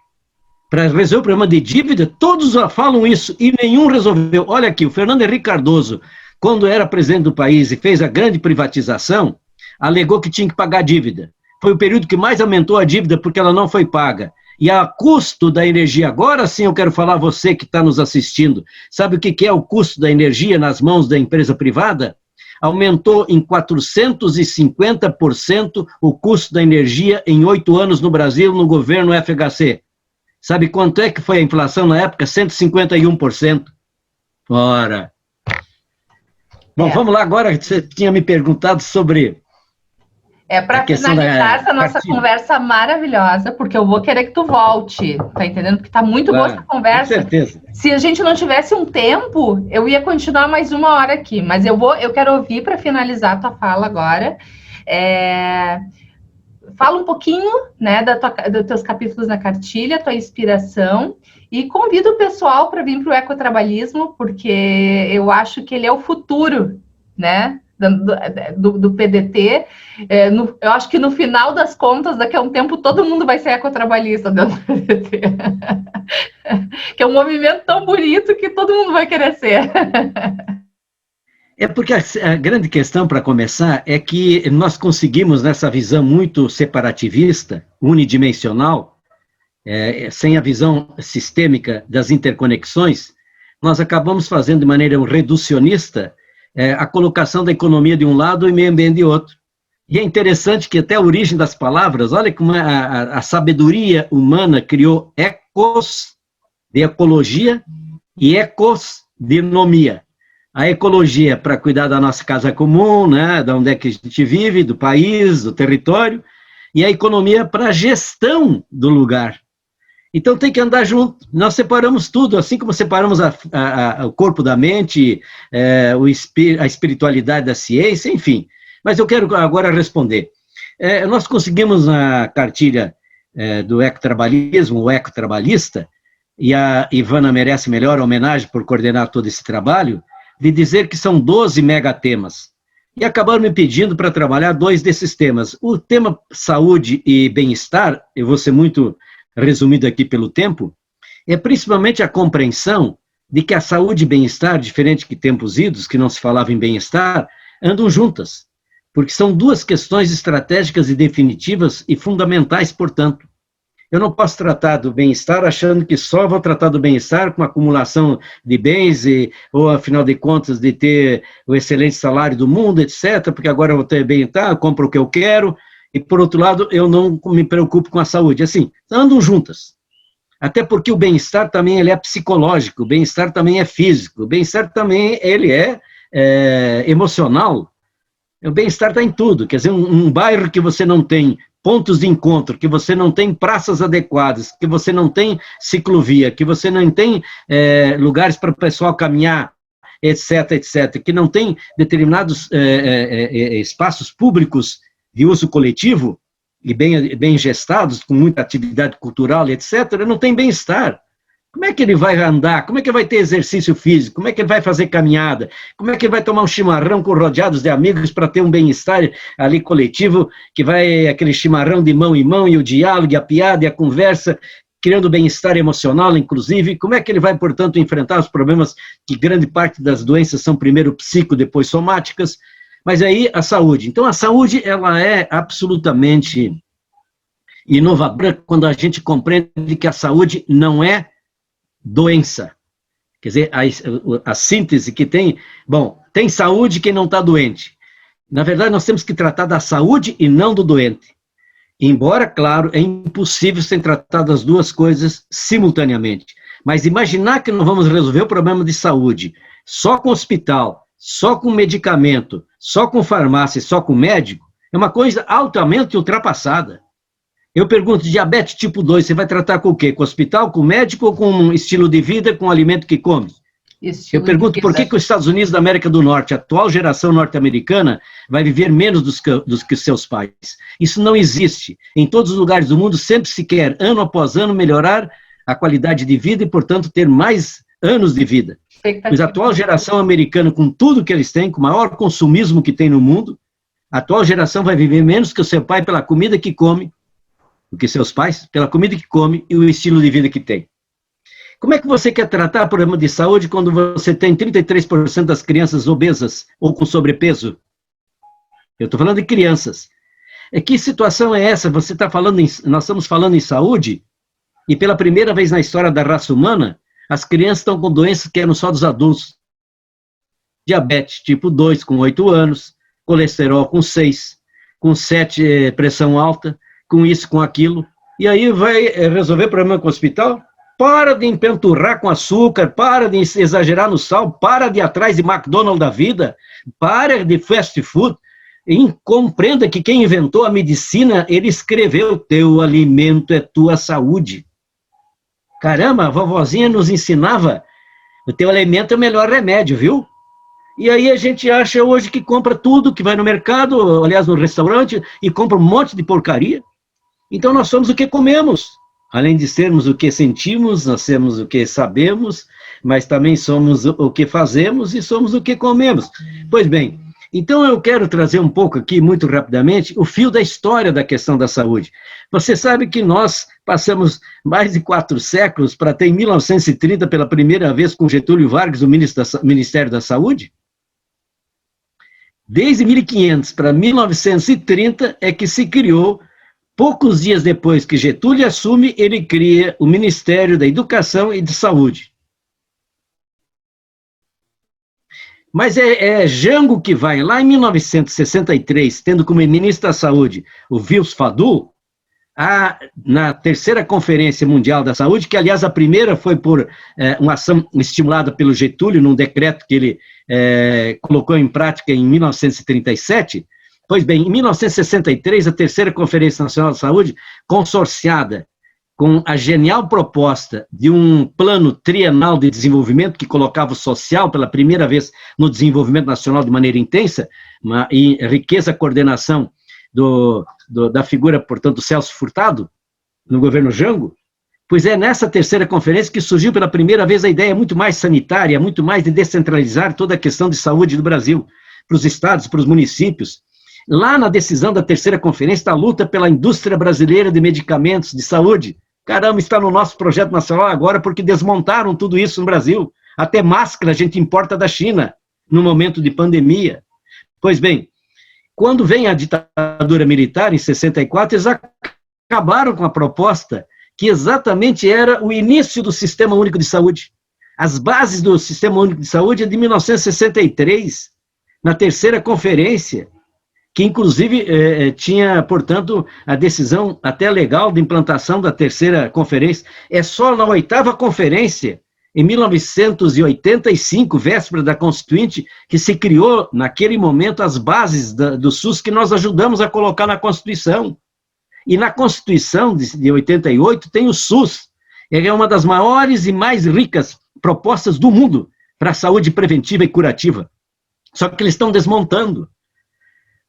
Para resolver o problema de dívida? Todos já falam isso e nenhum resolveu. Olha aqui, o Fernando Henrique Cardoso, quando era presidente do país e fez a grande privatização, alegou que tinha que pagar a dívida. Foi o período que mais aumentou a dívida porque ela não foi paga. E a custo da energia, agora sim eu quero falar a você que está nos assistindo, sabe o que é o custo da energia nas mãos da empresa privada? Aumentou em 450% o custo da energia em 8 anos no Brasil, no governo FHC. Sabe quanto é que foi a inflação na época? 151%. Ora. Bom, vamos lá agora, você tinha me perguntado sobre... para finalizar essa nossa conversa maravilhosa, porque eu vou querer que tu volte, tá entendendo? Porque tá muito boa essa conversa. Com certeza. Se a gente não tivesse um tempo, eu ia continuar mais 1 hora aqui, mas eu quero ouvir para finalizar a tua fala agora. Fala um pouquinho, né, dos teus capítulos na cartilha, tua inspiração, e convido o pessoal para vir para o ecotrabalhismo, porque eu acho que ele é o futuro, né, do PDT. Eu acho que no final das contas, daqui a um tempo, todo mundo vai ser ecotrabalhista dentro do PDT. Que é um movimento tão bonito que todo mundo vai querer ser. É porque a grande questão, para começar, é que nós conseguimos, nessa visão muito separativista, unidimensional, sem a visão sistêmica das interconexões, nós acabamos fazendo de maneira reducionista a colocação da economia de um lado e meio ambiente de outro. E é interessante que até a origem das palavras, olha como a sabedoria humana criou ecos de ecologia e ecos de economia. A ecologia para cuidar da nossa casa comum, né, de onde é que a gente vive, do país, do território, e a economia para a gestão do lugar. Então tem que andar junto. Nós separamos tudo, assim como separamos o corpo da mente, a espiritualidade da ciência, enfim. Mas eu quero agora responder. Nós conseguimos na cartilha do ecotrabalhismo, o ecotrabalhista, e a Ivana merece melhor homenagem por coordenar todo esse trabalho, de dizer que são 12 megatemas. E acabaram me pedindo para trabalhar 2 desses temas. O tema saúde e bem-estar, eu vou ser muito resumido aqui pelo tempo, é principalmente a compreensão de que a saúde e bem-estar, diferente que tempos idos, que não se falava em bem-estar, andam juntas, porque são 2 questões estratégicas e definitivas e fundamentais, portanto. Eu não posso tratar do bem-estar achando que só vou tratar do bem-estar com acumulação de bens, ou, afinal de contas, de ter o excelente salário do mundo, etc., porque agora eu vou ter bem-estar, eu compro o que eu quero, e, por outro lado, eu não me preocupo com a saúde. Assim, andam juntas. Até porque o bem-estar também ele é psicológico, o bem-estar também é físico, o bem-estar também ele é emocional. O bem-estar está em tudo. Quer dizer, um bairro que você não tem pontos de encontro, que você não tem praças adequadas, que você não tem ciclovia, que você não tem lugares para o pessoal caminhar, etc., etc., que não tem determinados espaços públicos de uso coletivo, e bem gestados, com muita atividade cultural, etc., não tem bem-estar. Como é que ele vai andar? Como é que ele vai ter exercício físico? Como é que ele vai fazer caminhada? Como é que ele vai tomar um chimarrão com rodeados de amigos para ter um bem-estar ali coletivo, que vai aquele chimarrão de mão em mão, e o diálogo, e a piada, e a conversa, criando bem-estar emocional, inclusive? Como é que ele vai, portanto, enfrentar os problemas que grande parte das doenças são primeiro psico, depois somáticas? Mas aí a saúde. Então, a saúde, ela é absolutamente inovadora quando a gente compreende que a saúde não é doença. Quer dizer, a síntese que tem, bom, tem saúde quem não está doente. Na verdade, nós temos que tratar da saúde e não do doente. Embora, claro, é impossível ser tratado as duas coisas simultaneamente. Mas imaginar que não vamos resolver o problema de saúde só com hospital, só com medicamento, só com farmácia, só com médico, é uma coisa altamente ultrapassada. Eu pergunto, diabetes tipo 2, você vai tratar com o quê? Com hospital, com médico ou com um estilo de vida, com o alimento que come? Eu pergunto por que os Estados Unidos da América do Norte, a atual geração norte-americana, vai viver menos dos que seus pais. Isso não existe. Em todos os lugares do mundo, sempre se quer, ano após ano, melhorar a qualidade de vida e, portanto, ter mais anos de vida. Pois a atual geração americana, com tudo que eles têm, com o maior consumismo que tem no mundo, a atual geração vai viver menos que o seu pai pela comida que come, do que seus pais, pela comida que come e o estilo de vida que tem. Como é que você quer tratar problema de saúde quando você tem 33% das crianças obesas ou com sobrepeso? Eu estou falando de crianças. Que situação é essa? Você está falando nós estamos falando em saúde e pela primeira vez na história da raça humana, as crianças estão com doenças que eram só dos adultos. Diabetes tipo 2 com 8 anos, colesterol com 6, com 7 pressão alta, com isso, com aquilo, e aí vai resolver problema com o hospital? Para de empenturrar com açúcar, para de exagerar no sal, para de ir atrás de McDonald's da vida, para de fast food, e compreenda que quem inventou a medicina, ele escreveu, teu alimento é tua saúde. Caramba, a vovozinha nos ensinava, o teu alimento é o melhor remédio, viu? E aí a gente acha hoje que compra tudo, que vai no mercado, aliás, no restaurante, e compra um monte de porcaria. Então, nós somos o que comemos. Além de sermos o que sentimos, nós somos o que sabemos, mas também somos o que fazemos e somos o que comemos. Pois bem, então eu quero trazer um pouco aqui, muito rapidamente, o fio da história da questão da saúde. Você sabe que nós passamos mais de 4 séculos para ter, em 1930, pela primeira vez, com Getúlio Vargas, o Ministério da Saúde? Desde 1500 para 1930 é que se criou. Poucos dias depois que Getúlio assume, ele cria o Ministério da Educação e de Saúde. Mas é Jango que vai, lá em 1963, tendo como ministro da Saúde o Vils Fadul, na terceira Conferência Mundial da Saúde, que, aliás, a primeira foi por uma ação estimulada pelo Getúlio, num decreto que ele colocou em prática em 1937. Pois bem, em 1963, a terceira Conferência Nacional de Saúde, consorciada com a genial proposta de um plano trienal de desenvolvimento que colocava o social pela primeira vez no desenvolvimento nacional de maneira intensa, e riqueza coordenação da figura, portanto, do Celso Furtado, no governo Jango, pois é nessa terceira conferência que surgiu pela primeira vez a ideia muito mais sanitária, muito mais de descentralizar toda a questão de saúde do Brasil, para os estados, para os municípios. Lá na decisão da terceira conferência, a luta pela indústria brasileira de medicamentos de saúde. Caramba, está no nosso projeto nacional agora, porque desmontaram tudo isso no Brasil. Até máscara a gente importa da China, no momento de pandemia. Pois bem, quando vem a ditadura militar, em 64, eles acabaram com a proposta que exatamente era o início do Sistema Único de Saúde. As bases do Sistema Único de Saúde é de 1963, na terceira conferência, que inclusive tinha, portanto, a decisão até legal de implantação da terceira conferência. É só na oitava conferência, em 1985, véspera da Constituinte, que se criou, naquele momento, as bases do SUS que nós ajudamos a colocar na Constituição. E na Constituição de 88 tem o SUS. Ele é uma das maiores e mais ricas propostas do mundo para a saúde preventiva e curativa. Só que eles estão desmontando.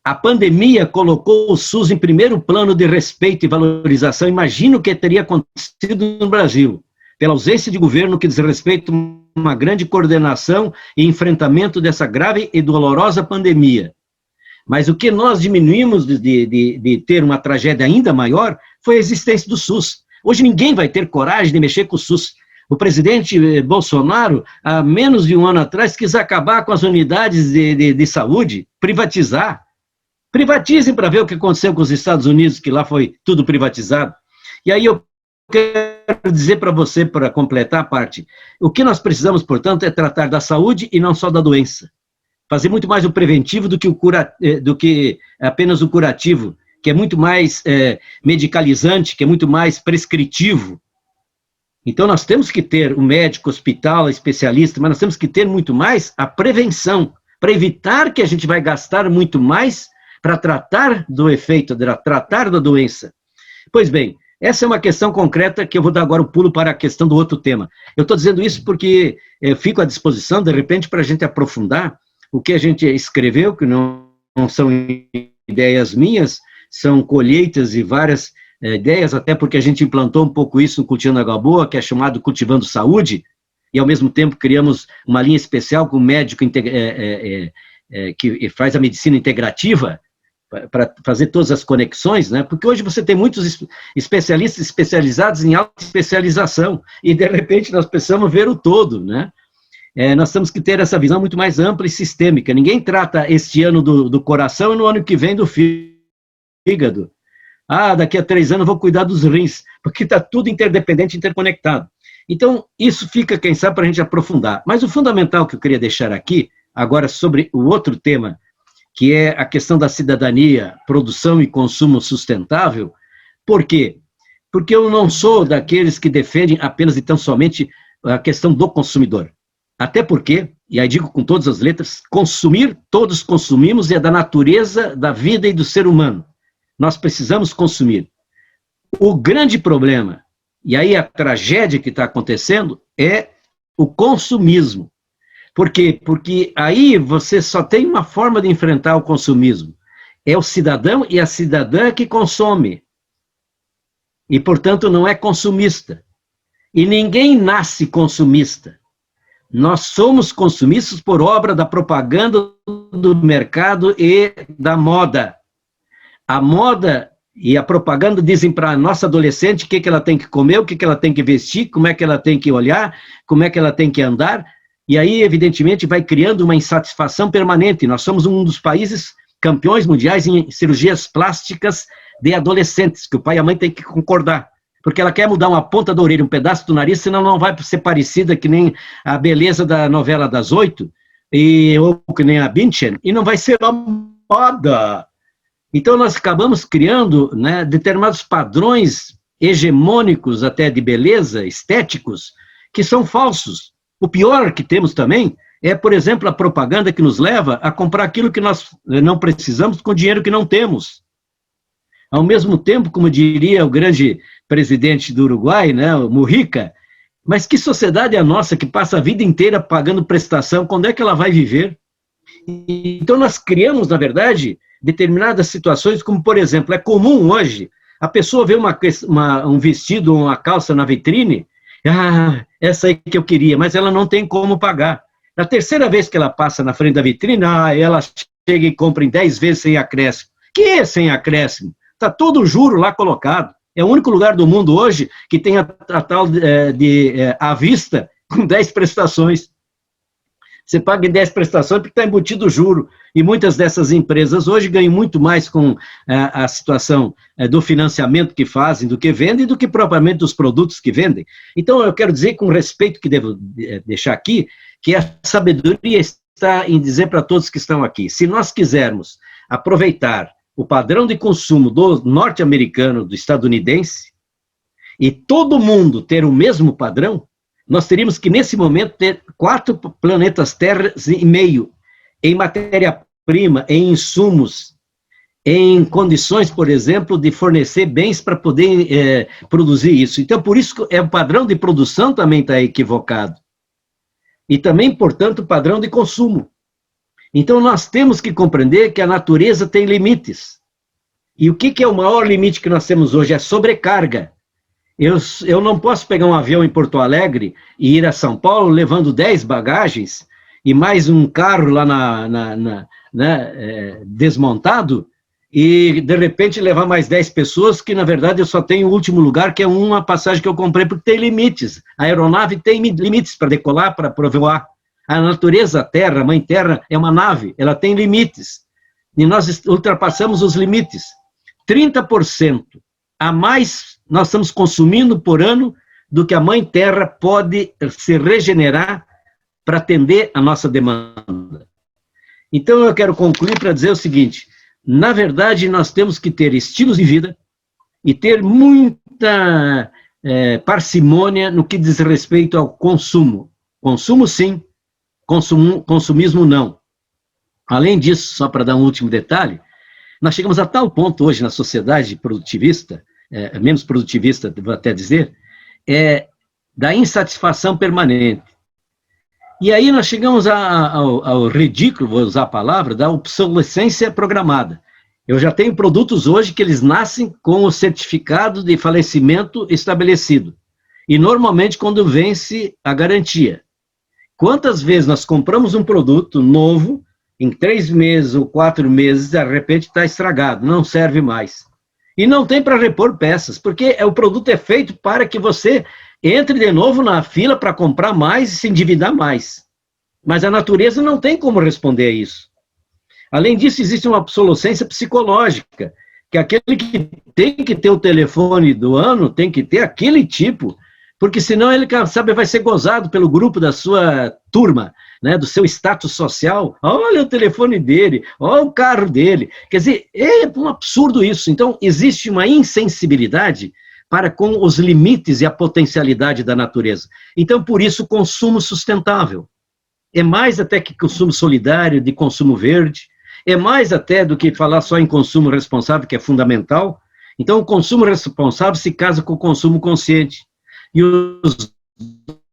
A pandemia colocou o SUS em primeiro plano de respeito e valorização. Imagina o que teria acontecido no Brasil, pela ausência de governo que diz respeito a uma grande coordenação e enfrentamento dessa grave e dolorosa pandemia. Mas o que nós diminuímos de ter uma tragédia ainda maior foi a existência do SUS. Hoje ninguém vai ter coragem de mexer com o SUS. O presidente Bolsonaro, há menos de um ano atrás, quis acabar com as unidades de saúde, privatizar. Privatizem para ver o que aconteceu com os Estados Unidos, que lá foi tudo privatizado. E aí eu quero dizer para você, para completar a parte, o que nós precisamos, portanto, é tratar da saúde e não só da doença. Fazer muito mais o preventivo do que apenas o curativo, que é muito mais medicalizante, que é muito mais prescritivo. Então nós temos que ter o médico, hospital, especialista, mas nós temos que ter muito mais a prevenção, para evitar que a gente vai gastar muito mais para tratar do efeito, tratar da doença. Pois bem, essa é uma questão concreta que eu vou dar agora o pulo para a questão do outro tema. Eu estou dizendo isso porque eu fico à disposição, de repente, para a gente aprofundar o que a gente escreveu, que não são ideias minhas, são colheitas e várias ideias, até porque a gente implantou um pouco isso no Cultivando Água Boa, que é chamado Cultivando Saúde, e ao mesmo tempo criamos uma linha especial com o médico que faz a medicina integrativa, para fazer todas as conexões, né? Porque hoje você tem muitos especialistas especializados em alta especialização, e de repente nós precisamos ver o todo, né? Nós temos que ter essa visão muito mais ampla e sistêmica. Ninguém trata este ano do coração e no ano que vem do fígado. Ah, daqui a 3 anos eu vou cuidar dos rins, porque está tudo interdependente, interconectado. Então, isso fica, quem sabe, para a gente aprofundar. Mas o fundamental que eu queria deixar aqui, agora sobre o outro tema, que é a questão da cidadania, produção e consumo sustentável. Por quê? Porque eu não sou daqueles que defendem apenas e tão somente a questão do consumidor. Até porque, e aí digo com todas as letras, consumir, todos consumimos, é da natureza da vida e do ser humano. Nós precisamos consumir. O grande problema, e aí a tragédia que está acontecendo, é o consumismo. Por quê? Porque aí você só tem uma forma de enfrentar o consumismo. É o cidadão e a cidadã que consome. E, portanto, não é consumista. E ninguém nasce consumista. Nós somos consumistas por obra da propaganda do mercado e da moda. A moda e a propaganda dizem para a nossa adolescente o que ela tem que comer, o que ela tem que vestir, como é que ela tem que olhar, como é que ela tem que andar. E aí, evidentemente, vai criando uma insatisfação permanente. Nós somos um dos países campeões mundiais em cirurgias plásticas de adolescentes, que o pai e a mãe têm que concordar. Porque ela quer mudar uma ponta da orelha, um pedaço do nariz, senão não vai ser parecida que nem a beleza da novela das 8, ou que nem a Bündchen, e não vai ser a moda. Então, nós acabamos criando, né, determinados padrões hegemônicos até de beleza, estéticos, que são falsos. O pior que temos também é, por exemplo, a propaganda que nos leva a comprar aquilo que nós não precisamos com dinheiro que não temos. Ao mesmo tempo, como diria o grande presidente do Uruguai, né, o Mujica, mas que sociedade é a nossa que passa a vida inteira pagando prestação? Quando é que ela vai viver? Então nós criamos, na verdade, determinadas situações, como, por exemplo, é comum hoje a pessoa ver um vestido ou uma calça na vitrine, essa aí que eu queria, mas ela não tem como pagar. Na terceira vez que ela passa na frente da vitrine, ela chega e compra em 10 vezes sem acréscimo. Que é sem acréscimo? Está todo o juro lá colocado. É o único lugar do mundo hoje que tem a tal à vista com 10 prestações. Você paga em 10 prestações porque está embutido o juro. E muitas dessas empresas hoje ganham muito mais com a situação do financiamento que fazem, do que vendem, do que propriamente dos produtos que vendem. Então, eu quero dizer, com respeito que devo deixar aqui, que a sabedoria está em dizer para todos que estão aqui, se nós quisermos aproveitar o padrão de consumo do norte-americano, do estadunidense, e todo mundo ter o mesmo padrão, nós teríamos que, nesse momento, ter 4 planetas Terra e meio em matéria-prima, em insumos, em condições, por exemplo, de fornecer bens para poder produzir isso. Então, por isso, o padrão de produção também está equivocado. E também, portanto, o padrão de consumo. Então, nós temos que compreender que a natureza tem limites. E o que é o maior limite que nós temos hoje? É sobrecarga. Eu não posso pegar um avião em Porto Alegre e ir a São Paulo levando 10 bagagens e mais um carro lá desmontado e, de repente, levar mais 10 pessoas que, na verdade, eu só tenho o último lugar, que é uma passagem que eu comprei, porque tem limites. A aeronave tem limites para decolar, para voar. A natureza, a Terra, a Mãe Terra, é uma nave, ela tem limites. E nós ultrapassamos os limites. 30% a mais nós estamos consumindo por ano do que a Mãe Terra pode se regenerar para atender a nossa demanda. Então, eu quero concluir para dizer o seguinte, na verdade, nós temos que ter estilos de vida e ter muita parcimônia no que diz respeito ao consumo. Consumo, sim, consumismo, não. Além disso, só para dar um último detalhe, nós chegamos a tal ponto hoje na sociedade produtivista, menos produtivista, vou até dizer, da insatisfação permanente. E aí nós chegamos ao ridículo, vou usar a palavra, da obsolescência programada. Eu já tenho produtos hoje que eles nascem com o certificado de falecimento estabelecido. E normalmente quando vence a garantia. Quantas vezes nós compramos um produto novo, em 3 meses ou 4 meses, de repente está estragado, não serve mais. E não tem para repor peças, porque o produto é feito para que você entre de novo na fila para comprar mais e se endividar mais. Mas a natureza não tem como responder a isso. Além disso, existe uma obsolescência psicológica, que aquele que tem que ter o telefone do ano tem que ter aquele tipo, porque senão ele, sabe, vai ser gozado pelo grupo da sua turma, né, do seu status social. Olha o telefone dele, olha o carro dele. Quer dizer, é um absurdo isso. Então, existe uma insensibilidade para com os limites e a potencialidade da natureza. Então, por isso, o consumo sustentável. É mais até que consumo solidário, de consumo verde, é mais até do que falar só em consumo responsável, que é fundamental. Então, o consumo responsável se casa com o consumo consciente. E os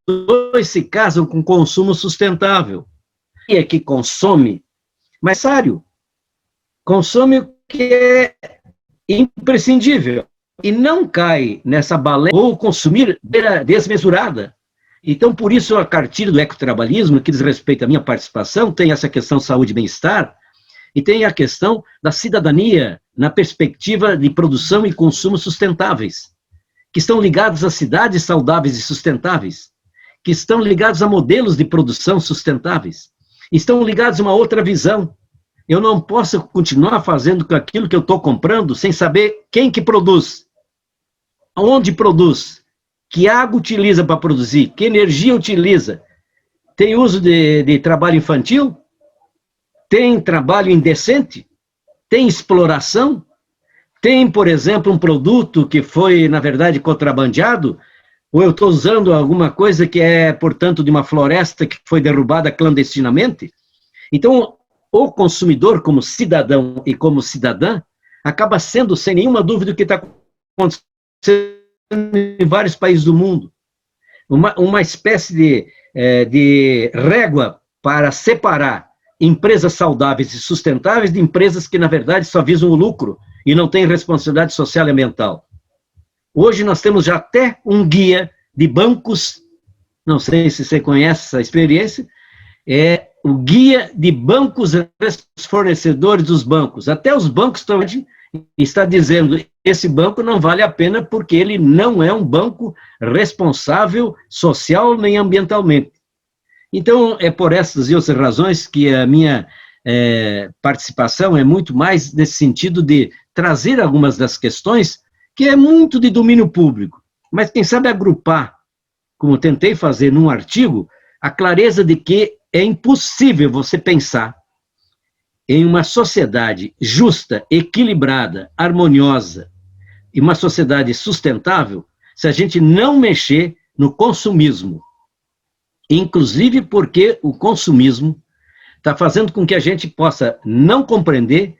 dois se casam com consumo sustentável. E é que consome, mas sério, consome o que é imprescindível e não cai nessa balela ou consumir desmesurada. Então, por isso, a cartilha do ecotrabalhismo, que diz respeito à minha participação, tem essa questão saúde e bem-estar, e tem a questão da cidadania na perspectiva de produção e consumo sustentáveis, que estão ligados a cidades saudáveis e sustentáveis, que estão ligados a modelos de produção sustentáveis, estão ligados a uma outra visão. Eu não posso continuar fazendo com aquilo que eu estou comprando sem saber quem que produz, onde produz, que água utiliza para produzir, que energia utiliza. Tem uso de trabalho infantil? Tem trabalho indecente? Tem exploração? Tem, por exemplo, um produto que foi, na verdade, contrabandeado? Ou eu estou usando alguma coisa que é, portanto, de uma floresta que foi derrubada clandestinamente? Então, o consumidor, como cidadão e como cidadã, acaba sendo, sem nenhuma dúvida, o que está acontecendo em vários países do mundo. Uma espécie de régua para separar empresas saudáveis e sustentáveis de empresas que, na verdade, só visam o lucro e não têm responsabilidade social e ambiental. Hoje nós temos já até um guia de bancos, não sei se você conhece essa experiência, é o guia de bancos fornecedores dos bancos. Até os bancos estão dizendo esse banco não vale a pena porque ele não é um banco responsável social nem ambientalmente. Então, é por essas e outras razões que a minha participação é muito mais nesse sentido de trazer algumas das questões que é muito de domínio público, mas quem sabe agrupar, como tentei fazer num artigo, a clareza de que é impossível você pensar em uma sociedade justa, equilibrada, harmoniosa, e uma sociedade sustentável, se a gente não mexer no consumismo. Inclusive porque o consumismo está fazendo com que a gente possa não compreender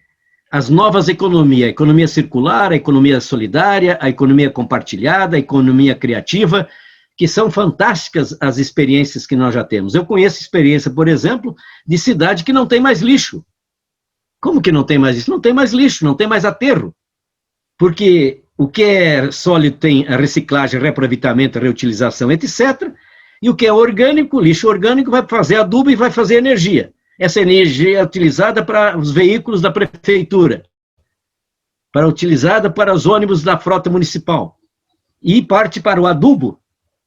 as novas economias, a economia circular, a economia solidária, a economia compartilhada, a economia criativa, que são fantásticas as experiências que nós já temos. Eu conheço experiência, por exemplo, de cidade que não tem mais lixo. Como que não tem mais lixo? Não tem mais lixo, não tem mais aterro. Porque o que é sólido tem a reciclagem, reaproveitamento, reutilização, etc. E o que é orgânico, lixo orgânico, vai fazer adubo e vai fazer energia. Essa energia é utilizada para os veículos da prefeitura, utilizada para os ônibus da frota municipal. E parte para o adubo.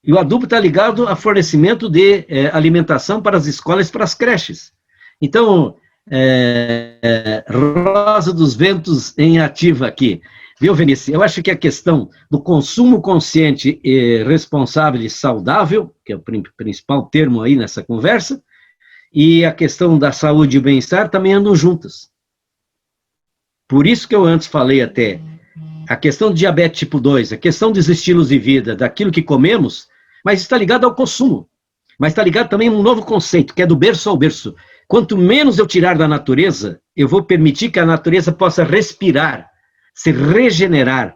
E o adubo está ligado a fornecimento de alimentação para as escolas e para as creches. Então, Rosa dos Ventos em ativa aqui. Viu, Vinícius? Eu acho que a questão do consumo consciente, responsável e saudável, que é o principal termo aí nessa conversa, e a questão da saúde e bem-estar também andam juntas. Por isso que eu antes falei até, a questão do diabetes tipo 2, a questão dos estilos de vida, daquilo que comemos, mas está ligado ao consumo. Mas está ligado também a um novo conceito, que é do berço ao berço. Quanto menos eu tirar da natureza, eu vou permitir que a natureza possa respirar, se regenerar.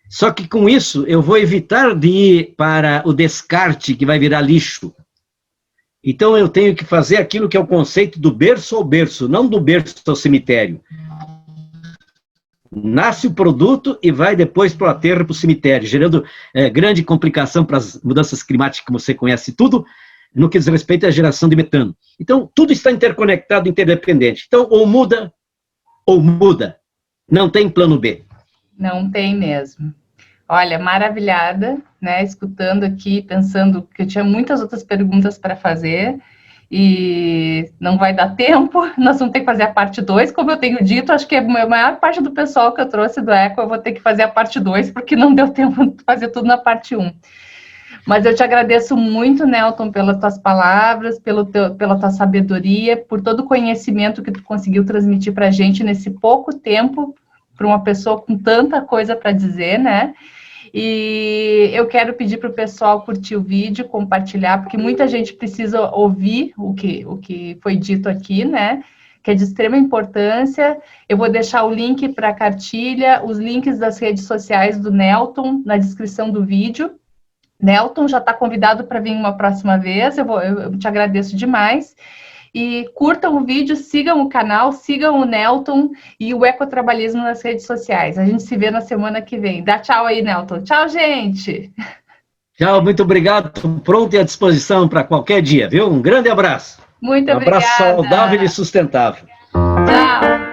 Só que com isso, eu vou evitar de ir para o descarte, que vai virar lixo. Então, eu tenho que fazer aquilo que é o conceito do berço ao berço, não do berço ao cemitério. Nasce o produto e vai depois para o aterro, para o cemitério, gerando grande complicação para as mudanças climáticas, como você conhece tudo, no que diz respeito à geração de metano. Então, tudo está interconectado, interdependente. Então, ou muda, ou muda. Não tem plano B. Não tem mesmo. Olha, maravilhada, né, escutando aqui, pensando que eu tinha muitas outras perguntas para fazer e não vai dar tempo, nós vamos ter que fazer a parte 2, como eu tenho dito, acho que a maior parte do pessoal que eu trouxe do Eco, eu vou ter que fazer a parte 2, porque não deu tempo de fazer tudo na parte 1. Mas eu te agradeço muito, Nelton, pelas tuas palavras, pela tua sabedoria, por todo o conhecimento que tu conseguiu transmitir para a gente nesse pouco tempo, para uma pessoa com tanta coisa para dizer, né? E eu quero pedir para o pessoal curtir o vídeo, compartilhar, porque muita gente precisa ouvir o que foi dito aqui, né? Que é de extrema importância. Eu vou deixar o link para a cartilha, os links das redes sociais do Nelton na descrição do vídeo. Nelton já está convidado para vir uma próxima vez, eu te agradeço demais. E curtam o vídeo, sigam o canal, sigam o Nelton e o Ecotrabalhismo nas redes sociais. A gente se vê na semana que vem. Dá tchau aí, Nelton. Tchau, gente! Tchau, muito obrigado. Estou pronto e à disposição para qualquer dia, viu? Um grande abraço. Muito obrigada. Um abraço saudável e sustentável. Tchau.